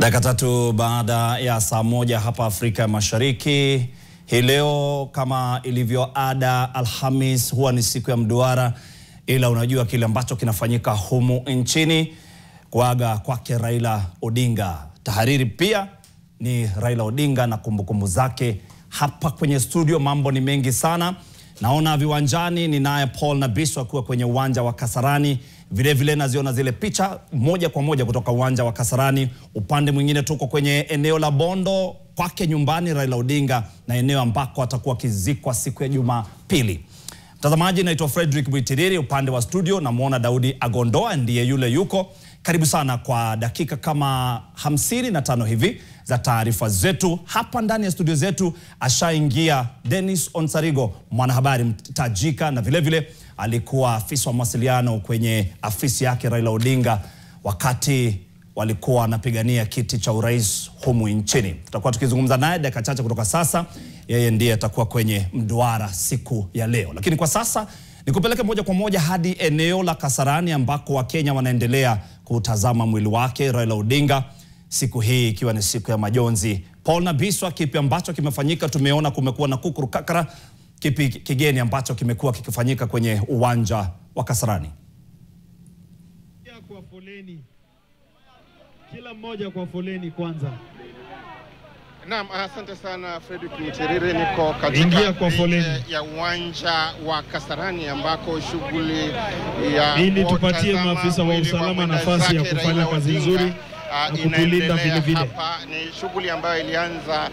Dakika tatu baada ya saa moja hapa Afrika ya Mashariki. Hii leo kama ilivyo ada, Alhamis huwa ni siku ya mduara, ila unajua kile ambacho kinafanyika humu nchini. Kuaga kwake Raila Odinga. Tahariri pia ni Raila Odinga na kumbukumbu zake. Hapa kwenye studio mambo ni mengi sana. Naona viwanjani ni naye Paul Nabiso akiwa kwenye uwanja wa Kasarani. Vile vile naziona zile picha moja kwa moja kutoka uwanja wa Kasarani. Upande mwingine tuko kwenye eneo la Bondo kwake nyumbani Raila Odinga, na eneo ambako atakuwa kizikwa siku ya Jumapili. Mtazamaji, naitwa Frederick Buitiriri, upande wa studio namuona Daudi Agondoa ndiye yule yuko. Karibu sana kwa dakika kama 55 hivi za taarifa zetu. Hapa ndani ya studio zetu ashaingia Dennis Onsarigo, mwanahabari tajika, na vile vile alikuwa afisa wa mawasiliano kwenye afisi yake Raila Odinga wakati walikuwa wanapigania kiti cha urais humu nchini. Tutakuwa tukizungumza naye dakika chache kutoka sasa. Yeye ndiye atakuwa kwenye mduara siku ya leo. Lakini kwa sasa nikupeleke moja kwa moja hadi eneo la Kasarani ambako Wakenya wanaendelea kutazama mwili wake Raila Odinga, siku hii ikiwa ni siku ya majonzi. Paul Nabiso, kipi ambacho kimefanyika? Tumeona kumekuwa na kukuru kakara. Kipi kigeni ambacho kimekuwa kikifanyika kwenye uwanja wa Kasarani? Kwa foleni. Kila mmoja kwa foleni kwanza. Naam, asante sana Frederick Buitiriri. Niko katika ya uwanja wa Kasarani ambako shughuli ya ili tupatie maafisa wa usalama nafasi ya kufanya kazi nzuri na kutulinda vile vile. Hapa ni shughuli ambayo ilianza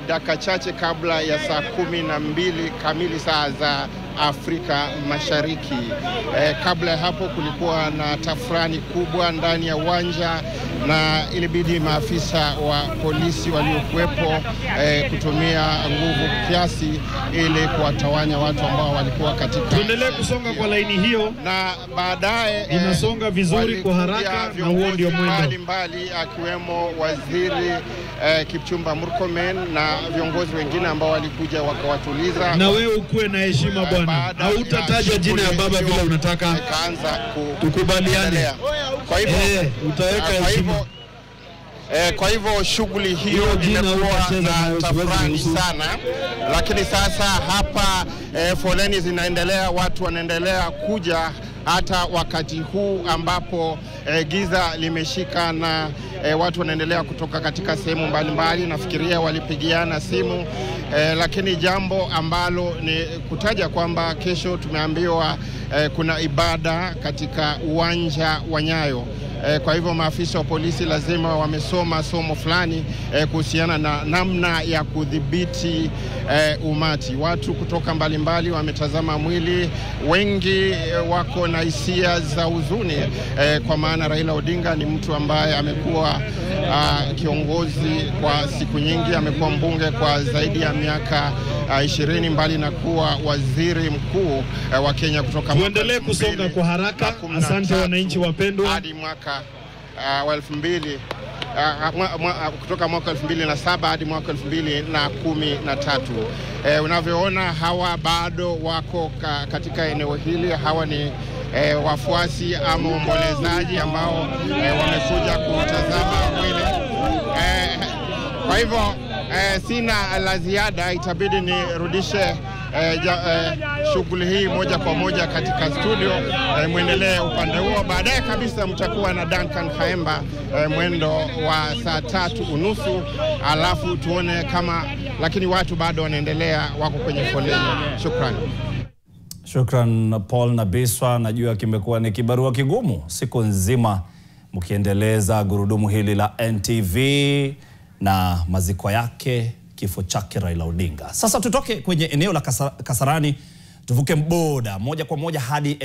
dakika chache kabla ya saa 12 kamili saa za Afrika Mashariki. Kabla ya hapo kulikuwa na tafrani kubwa ndani ya uwanja, na ilibidi maafisa wa polisi waliokuwepo kutumia nguvu kiasi ili kuwatawanya watu ambao walikuwa katika. Tuendelee kusonga kwa laini hiyo, na baadaye inasonga vizuri kwa haraka, na huo ndio mwendo. Mbalimbali akiwemo waziri Kipchumba Murkomen na viongozi wengine ambao walikuja wakawatuliza. Na wewe ukuwe na heshima bwana, na utataja jina ya baba vile unataka. Tukubaliane. Kwa hivyo utaweka heshima. Kwa hivyo shughuli hiyo imekuwa na tafrani sana, lakini sasa hapa foleni zinaendelea, watu wanaendelea kuja hata wakati huu ambapo giza limeshika, na watu wanaendelea kutoka katika sehemu mbalimbali. Nafikiria walipigiana simu, lakini jambo ambalo ni kutaja kwamba kesho tumeambiwa kuna ibada katika uwanja wa Nyayo. Kwa hivyo maafisa wa polisi lazima wamesoma somo fulani kuhusiana na namna ya kudhibiti umati. Watu kutoka mbalimbali wametazama mwili, wengi wako na hisia za huzuni, kwa maana Raila Odinga ni mtu ambaye amekuwa kiongozi kwa siku nyingi, amekuwa mbunge kwa zaidi ya miaka 20, mbali na kuwa waziri mkuu wa Kenya kutoka mwaka. Tuendelee kusonga kwa haraka. Asante wananchi wapendwa. Hadi mwaka wa 2000, kutoka mwaka 2007 hadi mwaka 2013. Unavyoona hawa bado wako katika eneo hili. Hawa ni wafuasi ama waombolezaji ambao wamekuja kutazama mwili. Kwa hivyo sina la ziada, itabidi nirudishe shughuli hii moja kwa moja katika studio. Muendelee upande huo. Baadaye kabisa mtakuwa na Duncan Khaemba mwendo wa saa 3:30, alafu tuone kama, lakini watu bado wanaendelea, wako kwenye foleni. Shukrani. Shukran Paul Nabiso. Najua kimekuwa ni kibarua kigumu siku nzima mkiendeleza gurudumu hili la NTV na maziko yake, kifo chake Raila Odinga. Sasa tutoke kwenye eneo la Kasarani, tuvuke boda moja kwa moja hadi